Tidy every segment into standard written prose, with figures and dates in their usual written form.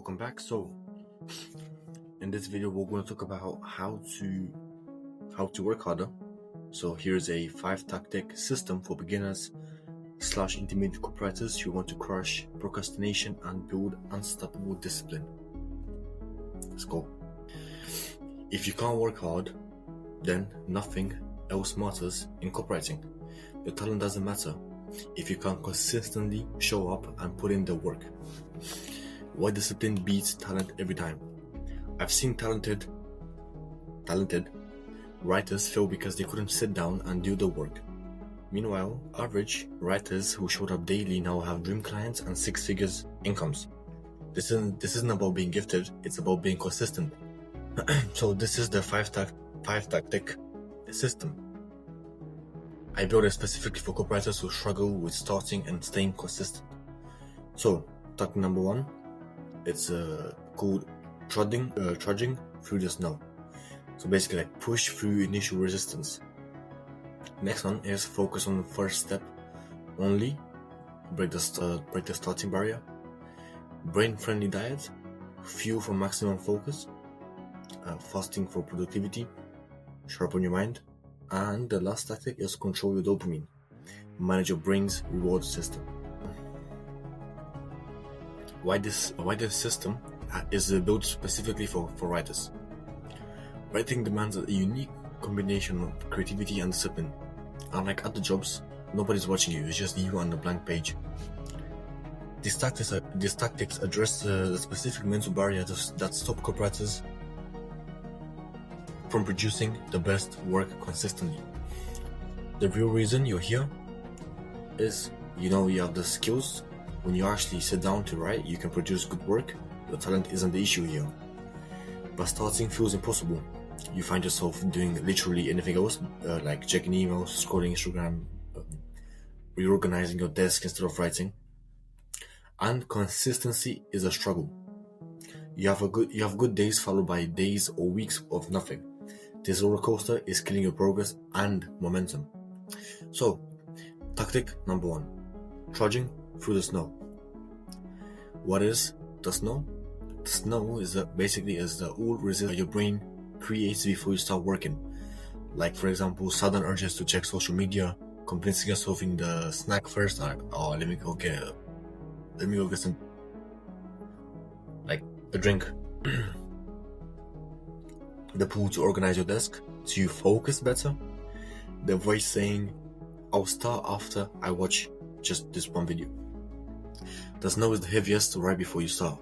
welcome back. So in this video we're going to talk about how to work harder. So here's a 5-tactic system for beginners / intermediate copywriters who want to crush procrastination and build unstoppable discipline. Let's go. If you can't work hard, then nothing else matters in copywriting. Your talent doesn't matter if you can't consistently show up and put in the work. Why discipline beats talent every time? I've seen talented writers fail because they couldn't sit down and do the work. Meanwhile, average writers who showed up daily now have dream clients and 6-figure incomes. This isn't about being gifted, it's about being consistent. So this is the 5-tactic system. I built it specifically for copywriters who struggle with starting and staying consistent. So, tactic number 1, it's called trudging through the snow. So basically, like, push through initial resistance. Next one is focus on the first step only. Break the starting barrier. Brain-friendly diet. Fuel for maximum focus. Fasting for productivity. Sharpen your mind. And the last tactic is control your dopamine. Manage your brain's reward system. Why this system is built specifically for writers. Writing demands a unique combination of creativity and discipline. Unlike other jobs, nobody's watching you, it's just you on the blank page. These tactics address the specific mental barriers that stop copywriters from producing the best work consistently. The real reason you're here is you have the skills. When you actually sit down to write, you can produce good work. Your talent isn't the issue here. But starting feels impossible. You find yourself doing literally anything else, like checking emails, scrolling Instagram, reorganizing your desk instead of writing. And consistency is a struggle. You have good days followed by days or weeks of nothing. This roller coaster is killing your progress and momentum. So, tactic number 1, trudging through the snow. What is the snow? The snow is basically the old resistance your brain creates before you start working. Like, for example, sudden urges to check social media, convincing yourself in the snack first, like, let me go get some, like, a drink. The pull to organize your desk, to focus better. The voice saying, I'll start after I watch just this one video. The snow is the heaviest right before you start.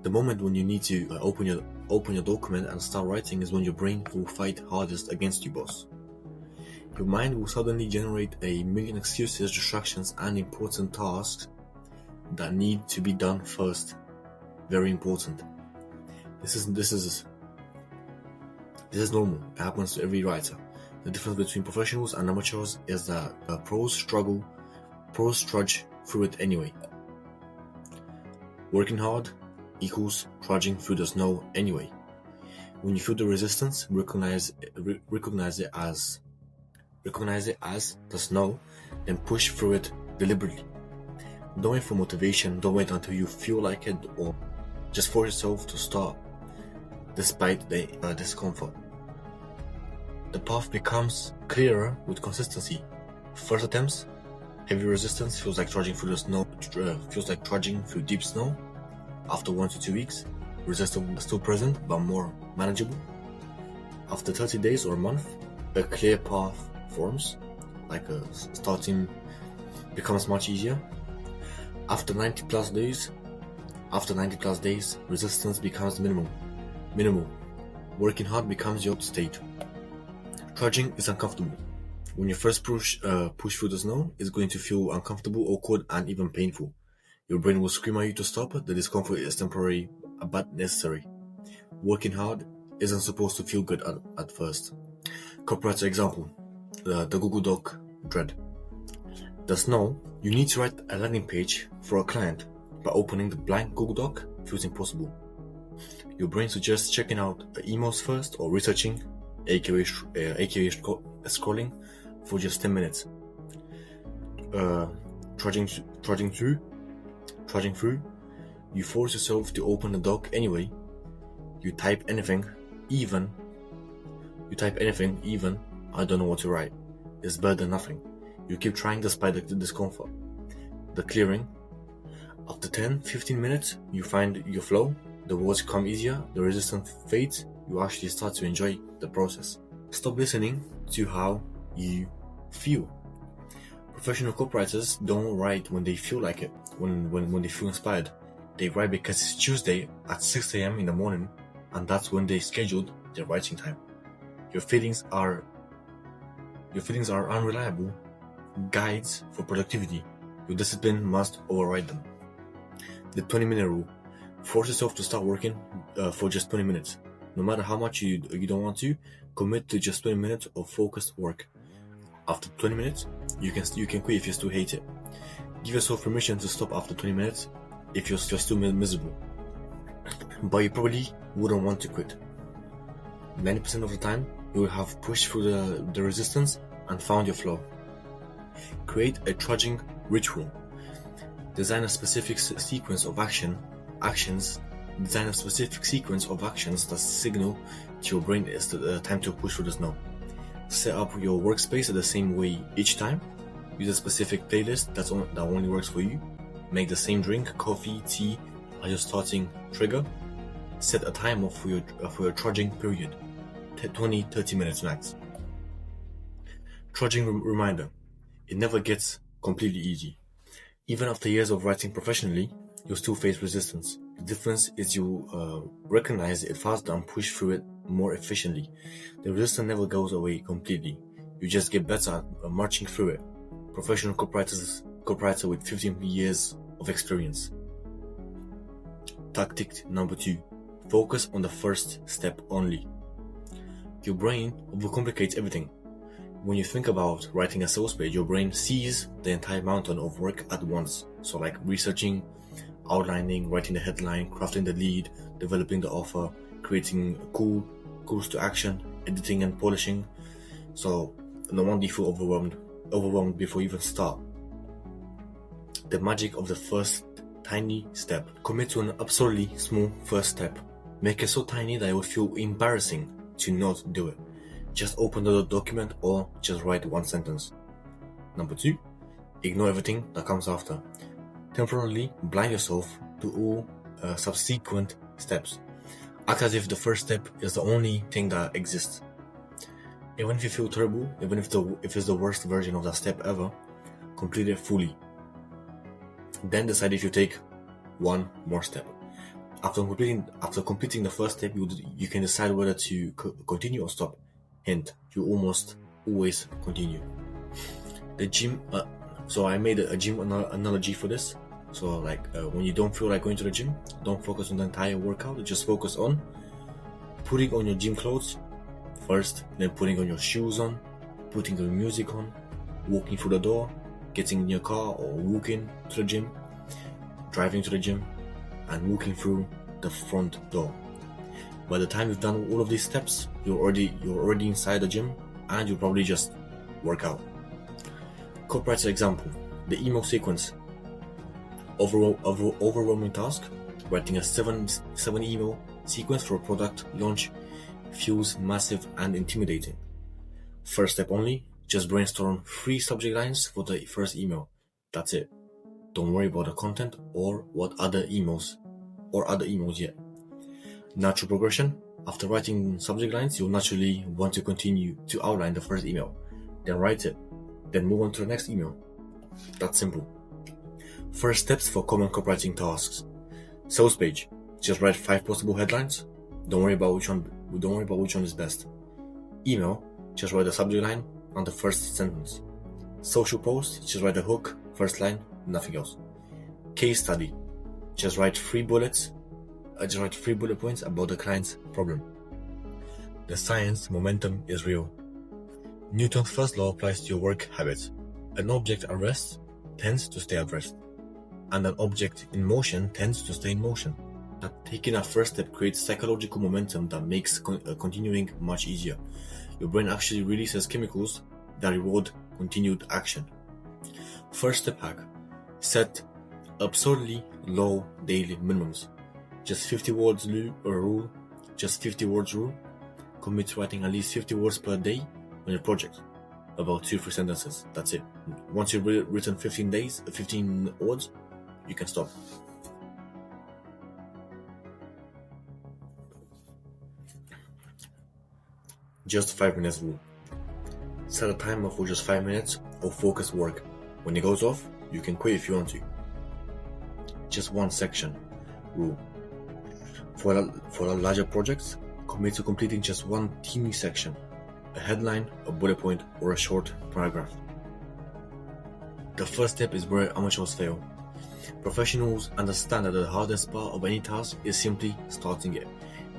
The moment when you need to open your document and start writing is when your brain will fight hardest against you, boss. Your mind will suddenly generate a million excuses, distractions, and important tasks that need to be done first. Very important. This is normal. It happens to every writer. The difference between professionals and amateurs is that pros trudge through it anyway. Working hard equals trudging through the snow anyway. When you feel the resistance, recognize it as the snow, then push through it deliberately. Don't wait for motivation, don't wait until you feel like it, or just force yourself to start despite the discomfort. The path becomes clearer with consistency. First attempts, heavy resistance feels like trudging through the snow, feels like trudging through deep snow. After 1 to 2 weeks, resistance is still present but more manageable. After 30 days or a month, a clear path forms, like starting becomes much easier. After 90 plus days, resistance becomes minimal. Working hard becomes your state. Trudging is uncomfortable. When you first push through the snow, it's going to feel uncomfortable, awkward, and even painful. Your brain will scream at you to stop. The discomfort is temporary but necessary. Working hard isn't supposed to feel good at first. Copywriter example, the Google Doc dread. The snow, you need to write a landing page for a client, but opening the blank Google Doc feels impossible. Your brain suggests checking out the emails first or researching, aka scrolling, for just 10 minutes. Trudging through You force yourself to open the doc anyway. You type anything, even I don't know what to write. It's better than nothing. You keep trying despite the discomfort. The clearing. After 10-15 minutes, you find your flow, the words come easier, the resistance fades, you actually start to enjoy the process. Stop listening to how you feel. Professional copywriters don't write when they feel like it, when they feel inspired. They write because it's Tuesday at 6 a.m. in the morning, and that's when they scheduled their writing time. Your feelings are unreliable guides for productivity. Your discipline must override them. The 20-minute rule. Force yourself to start working for just 20 minutes. No matter how much you don't want to, commit to just 20 minutes of focused work. After 20 minutes, you can quit if you still hate it. Give yourself permission to stop after 20 minutes if you're still miserable. But you probably wouldn't want to quit. 90% of the time, you will have pushed through the resistance and found your flow. Create a trudging ritual. Design a specific sequence of actions that signal to your brain it's the time to push through the snow. Set up your workspace the same way each time. Use a specific playlist that only works for you. Make the same drink, coffee, tea as your starting trigger. Set a timer for your trudging period. 20-30 minutes max. Trudging reminder. It never gets completely easy. Even after years of writing professionally, you'll still face resistance. The difference is you recognize it faster and push through it more efficiently. The resistance never goes away completely. You just get better at marching through it. Professional copywriter with 15 years of experience. Tactic number 2. Focus on the first step only. Your brain overcomplicates everything. When you think about writing a sales page, your brain sees the entire mountain of work at once. So like researching, outlining, writing the headline, crafting the lead, developing the offer, creating calls to action, editing and polishing. So no wonder you feel overwhelmed before you even start. The magic of the first tiny step. Commit to an absurdly small first step. Make it so tiny that it will feel embarrassing to not do it. Just open the document or just write one sentence. Number 2, ignore everything that comes after. Temporarily blind yourself to all subsequent steps. Act as if the first step is the only thing that exists. Even if you feel terrible, even if it's the worst version of that step ever, complete it fully. Then decide if you take one more step. After completing the first step, you can decide whether to continue or stop. Hint, you almost always continue. The gym, so I made a gym analogy for this. So like when you don't feel like going to the gym, don't focus on the entire workout, just focus on putting on your gym clothes first, then putting on your shoes on, putting your music on, walking through the door, getting in your car or walking to the gym, driving to the gym, and walking through the front door. By the time you've done all of these steps, you're already inside the gym and you'll probably just work out. Copywriter example, the email sequence. Overwhelming task, writing a 7 email sequence for a product launch feels massive and intimidating. First step only, just brainstorm 3 subject lines for the first email. That's it. Don't worry about the content or other emails yet. Natural progression. After writing subject lines, you'll naturally want to continue to outline the first email. Then write it. Then move on to the next email. That's simple. First steps for common copywriting tasks. Sales page. Just write 5 possible headlines. Don't worry about which one is best. Email. Just write the subject line and the first sentence. Social post. Just write the hook, first line, nothing else. Case study. Just write 3 bullet points about the client's problem. The science momentum is real. Newton's first law applies to your work habits. An object at rest tends to stay at rest, and an object in motion tends to stay in motion. Taking a first step creates psychological momentum that makes continuing much easier. Your brain actually releases chemicals that reward continued action. First step hack. Set absurdly low daily minimums. Just 50 words rule. Just 50 words rule. Commit to writing at least 50 words per day on your project. About 2-3 sentences. That's it. Once you've written 15 words, you can stop. Just 5 minutes rule. Set a timer for just 5 minutes of focused work. When it goes off, you can quit if you want to. Just one section rule. For larger projects, commit to completing just one teeny section, a headline, a bullet point, or a short paragraph. The first step is where amateurs fail. Professionals understand that the hardest part of any task is simply starting it.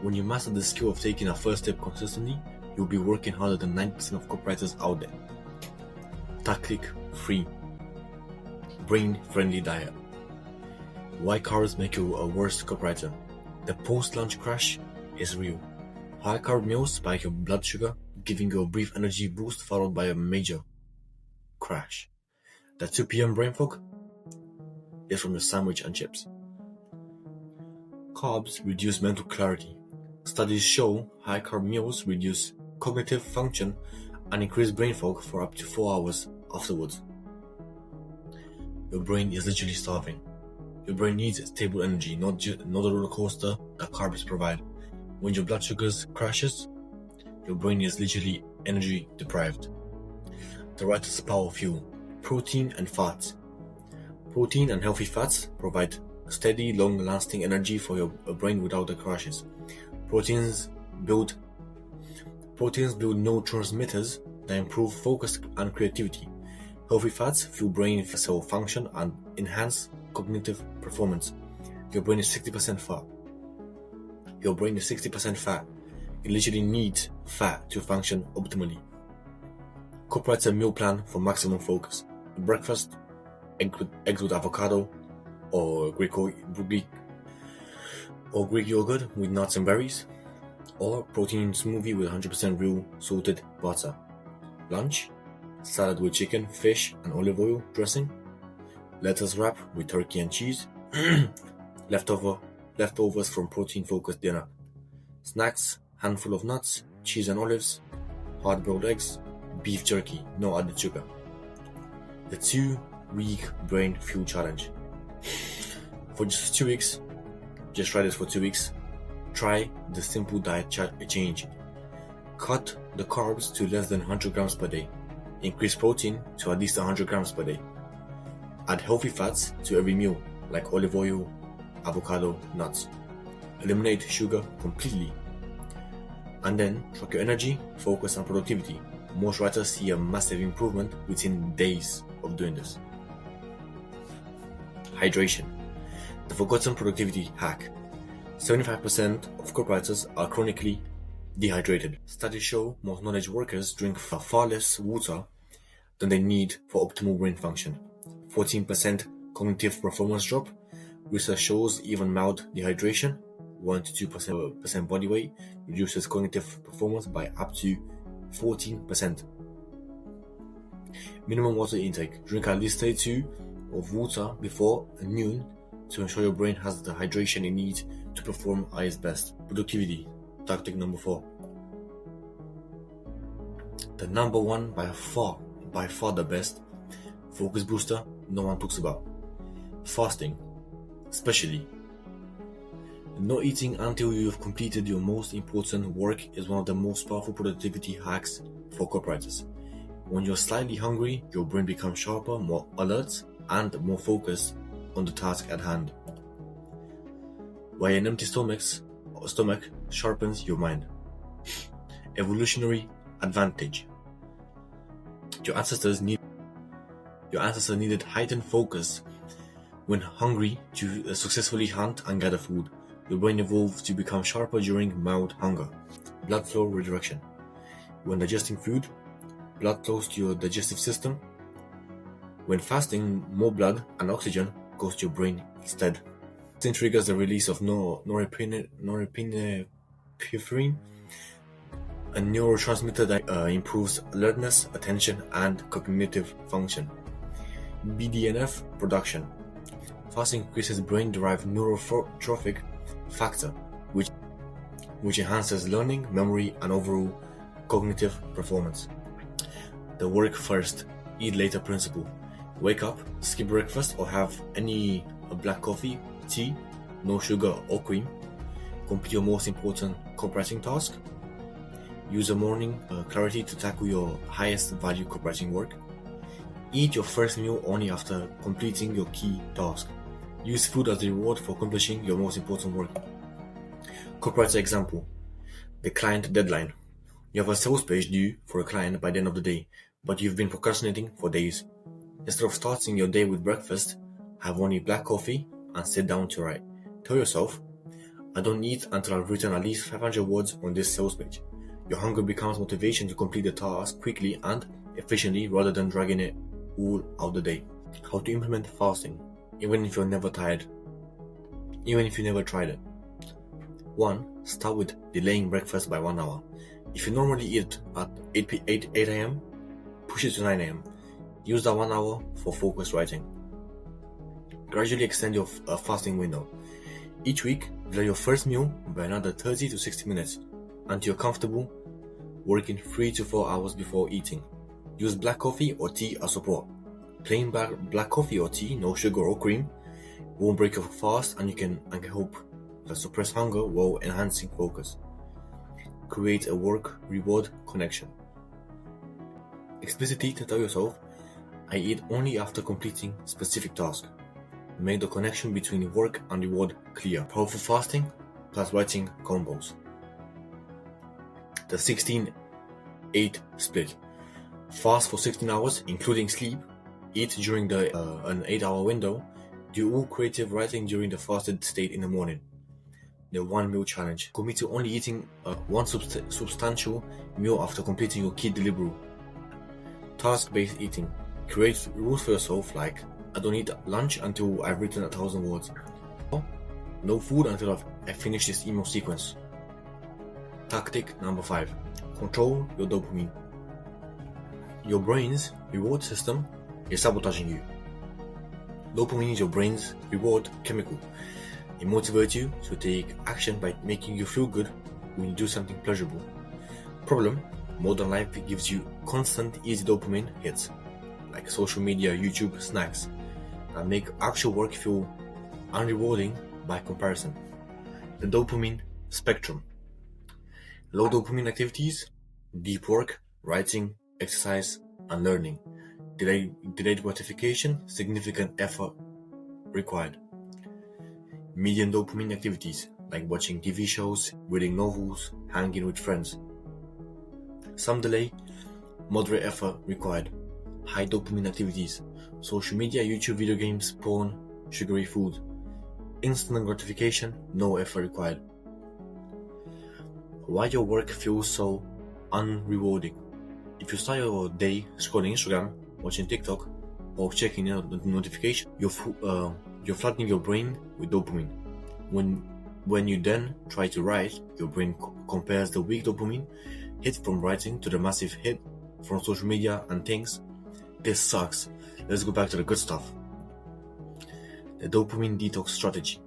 When you master the skill of taking a first step consistently, you'll be working harder than 90% of copywriters out there. Tactic-free, brain-friendly diet. Why carbs make you a worse copywriter? The post-lunch crash is real. High-carb meals spike your blood sugar, giving you a brief energy boost followed by a major crash. The 2 p.m. brain fog is from your sandwich and chips. Carbs reduce mental clarity. Studies show high-carb meals reduce cognitive function and increase brain fog for up to 4 hours afterwards. Your brain is literally starving. Your brain needs stable energy, not the roller coaster that carbs provide. When your blood sugars crashes, your brain is literally energy deprived. The writer's power fuel: protein and fats. Protein and healthy fats provide steady, long-lasting energy for your brain without the crashes. Proteins build neurotransmitters that improve focus and creativity. Healthy fats fuel brain cell function and enhance cognitive performance. Your brain is 60% fat. It literally needs fat to function optimally. Copywrite a meal plan for maximum focus. Breakfast, eggs with avocado, or Greek yogurt with nuts and berries, or protein smoothie with 100% real salted butter. Lunch, salad with chicken, fish, and olive oil dressing. Lettuce wrap with turkey and cheese. Leftovers from protein-focused dinner. Snacks, handful of nuts, cheese and olives, hard-boiled eggs, beef jerky, no added sugar. The 2-week brain fuel challenge. For just 2 weeks, just try this for 2 weeks. Try the simple diet change. Cut the carbs to less than 100 grams per day. Increase protein to at least 100 grams per day. Add healthy fats to every meal, like olive oil, avocado, nuts. Eliminate sugar completely. And then track your energy, focus, and productivity. Most writers see a massive improvement within days of doing this. Hydration. The forgotten productivity hack. 75% of copywriters are chronically dehydrated. Studies show most knowledge workers drink far less water than they need for optimal brain function. 14% cognitive performance drop. Research shows even mild dehydration, 1 to 2% body weight, reduces cognitive performance by up to 14%. Minimum water intake. Drink at least 32 of water before noon to ensure your brain has the hydration it needs to perform at its best. Productivity. Tactic number 4. The number one, by far the best focus booster no one talks about. Fasting. Especially. Not eating until you have completed your most important work is one of the most powerful productivity hacks for copywriters. When you're slightly hungry, your brain becomes sharper, more alert, and more focused on the task at hand. While an empty stomach sharpens your mind. Evolutionary advantage. Your ancestors needed heightened focus when hungry to successfully hunt and gather food. Your brain evolved to become sharper during mild hunger. Blood flow redirection. When digesting food, blood flows to your digestive system. When fasting, more blood and oxygen goes to your brain instead. This triggers the release of norepinephrine, a neurotransmitter that improves alertness, attention, and cognitive function. BDNF production. Fasting increases brain-derived neurotrophic factor, which enhances learning, memory, and overall cognitive performance. The work first, eat later principle. Wake up, skip breakfast or have any black coffee, tea, no sugar or cream. Complete your most important copywriting task. Use the morning clarity to tackle your highest value copywriting work. Eat your first meal only after completing your key task. Use food as a reward for accomplishing your most important work. Copywriter example. The client deadline. You have a sales page due for a client by the end of the day, but you've been procrastinating for days. Instead of starting your day with breakfast, have only black coffee and sit down to write. Tell yourself, I don't eat until I've written at least 500 words on this sales page. Your hunger becomes motivation to complete the task quickly and efficiently rather than dragging it all out the day. How to implement fasting, even if you're never tired, even if you never tried it. 1. Start with delaying breakfast by 1 hour. If you normally eat at 8 a.m., push it to 9 a.m. Use that 1 hour for focused writing. Gradually extend your fasting window. Each week, delay your first meal by another 30 to 60 minutes until you're comfortable working 3 to 4 hours before eating. Use black coffee or tea as support. Plain black coffee or tea, no sugar or cream, won't break your fast and can help suppress hunger while enhancing focus. Create a work-reward connection. Explicitly tell yourself, I eat only after completing specific task. Make the connection between work and reward clear. Powerful fasting plus writing combos. The 16-8 split. Fast for 16 hours, including sleep. Eat during an 8-hour window. Do all creative writing during the fasted state in the morning. The 1 meal challenge. Commit to only eating one substantial meal after completing your key deliverable. Task-based eating. Create rules for yourself like, I don't eat lunch until I've written 1,000 words. No food until I've finished this email sequence. Tactic number 5. Control your dopamine. Your brain's reward system is sabotaging you. Dopamine is your brain's reward chemical. It motivates you to take action by making you feel good when you do something pleasurable. Problem: modern life gives you constant easy dopamine hits, like social media, YouTube, snacks, that make actual work feel unrewarding by comparison. The dopamine spectrum. Low dopamine activities, deep work, writing, exercise, and learning. Delayed gratification, significant effort required. Medium dopamine activities, like watching TV shows, reading novels, hanging with friends. Some delay, moderate effort required. High dopamine activities, social media, YouTube, video games, porn, sugary food. Instant gratification, no effort required. Why your work feels so unrewarding? If you start your day scrolling Instagram, watching TikTok, or checking the notification, you're flooding your brain with dopamine. When you then try to write, your brain compares the weak dopamine hit from writing to the massive hit from social media and thinks, this sucks, let's go back to the good stuff. The dopamine detox strategy.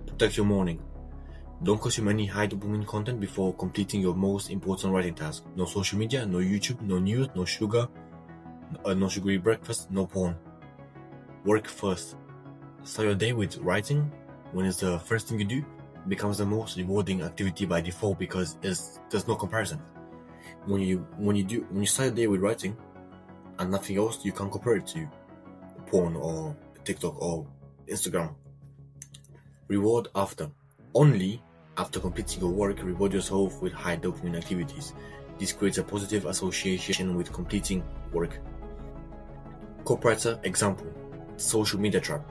Protect your morning. Don't consume any high dopamine content before completing your most important writing task. No social media, no YouTube, no news, no sugar, no sugary breakfast, no porn. Work first. Start your day with writing. When it's the first thing you do, it becomes the most rewarding activity by default because there's no comparison. When you start your day with writing and nothing else, you can't compare it to porn or TikTok or Instagram. Reward after. Only after completing your work, reward yourself with high dopamine activities. This creates a positive association with completing work. Copywriter example. Social media trap.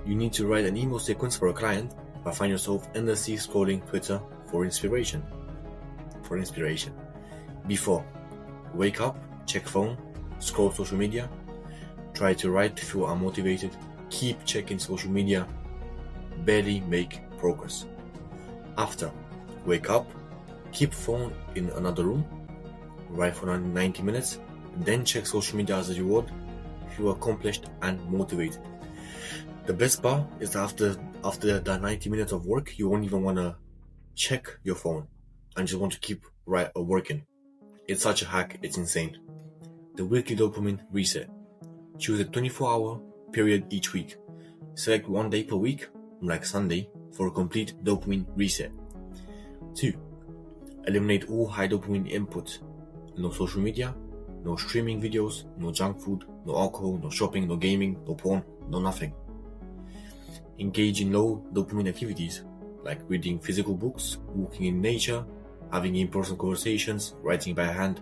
You need to write an email sequence for a client, but find yourself endlessly scrolling Twitter for inspiration. Before, wake up, check phone, scroll social media, try to write, feel unmotivated, keep checking social media, barely make progress. After, wake up, keep phone in another room, write for 90 minutes, then check social media as a reward, feel accomplished and motivated. The best part is that after the 90 minutes of work, you won't even want to check your phone and just want to keep working. It's such a hack, it's insane. The weekly dopamine reset. Choose a 24-hour period each week. Select one day per week, like Sunday, for a complete dopamine reset. 2. Eliminate all high dopamine inputs. No social media, no streaming videos, no junk food, no alcohol, no shopping, no gaming, no porn, no nothing. Engage in low dopamine activities, like reading physical books, walking in nature, having in-person conversations, writing by hand,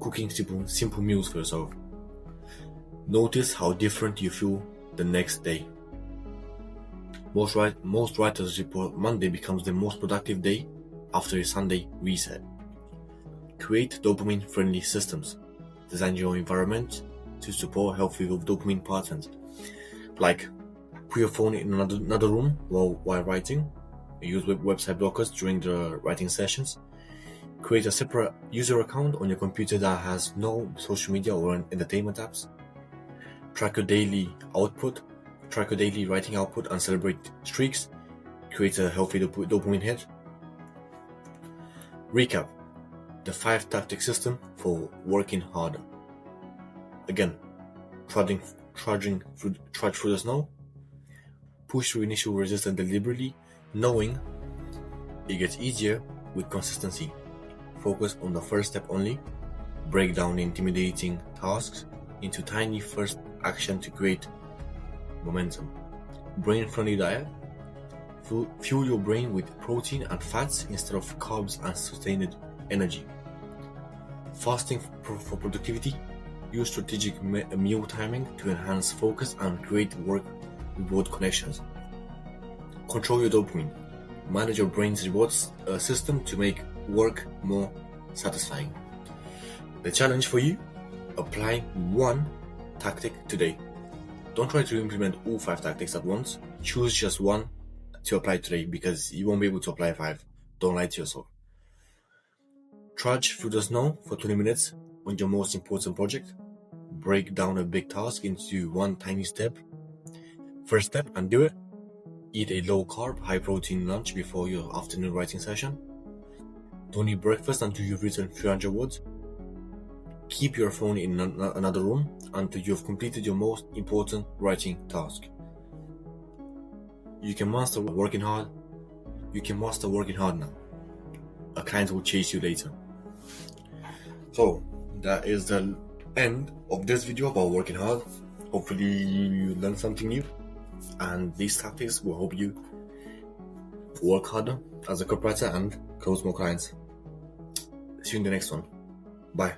cooking simple meals for yourself. Notice how different you feel the next day. Most writers report Monday becomes the most productive day after a Sunday reset. Create dopamine-friendly systems. Design your environment to support healthy dopamine patterns. Like, put your phone in another room while writing. Use website blockers during the writing sessions. Create a separate user account on your computer that has no social media or entertainment apps. Track your daily writing output and celebrate streaks. Create a healthy dopamine hit. Recap. The 5-tactic system for working harder. Again, trudge through the snow. Push through initial resistance deliberately, knowing it gets easier with consistency. Focus on the first step only. Break down intimidating tasks into tiny first action to create momentum. Brain-friendly diet. Fuel your brain with protein and fats instead of carbs and sustained energy. Fasting for productivity. Use strategic meal timing to enhance focus and create work-reward connections. Control your dopamine. Manage your brain's rewards system to make work more satisfying. The challenge for you: apply one tactic today. Don't try to implement all 5 tactics at once. Choose just one to apply today, because you won't be able to apply 5. Don't lie to yourself. Trudge through the snow for 20 minutes on your most important project. Break down a big task into one tiny first step and do it. Eat a low-carb, high-protein lunch before your afternoon writing session. Don't eat breakfast until you've written 300 words. Keep your phone in another room until you've completed your most important writing task. You can master working hard now. A client will chase you later. So, that is the end of this video about working hard. Hopefully you learned something new, and these tactics will help you work harder as a copywriter and close more clients. See you in the next one. Bye.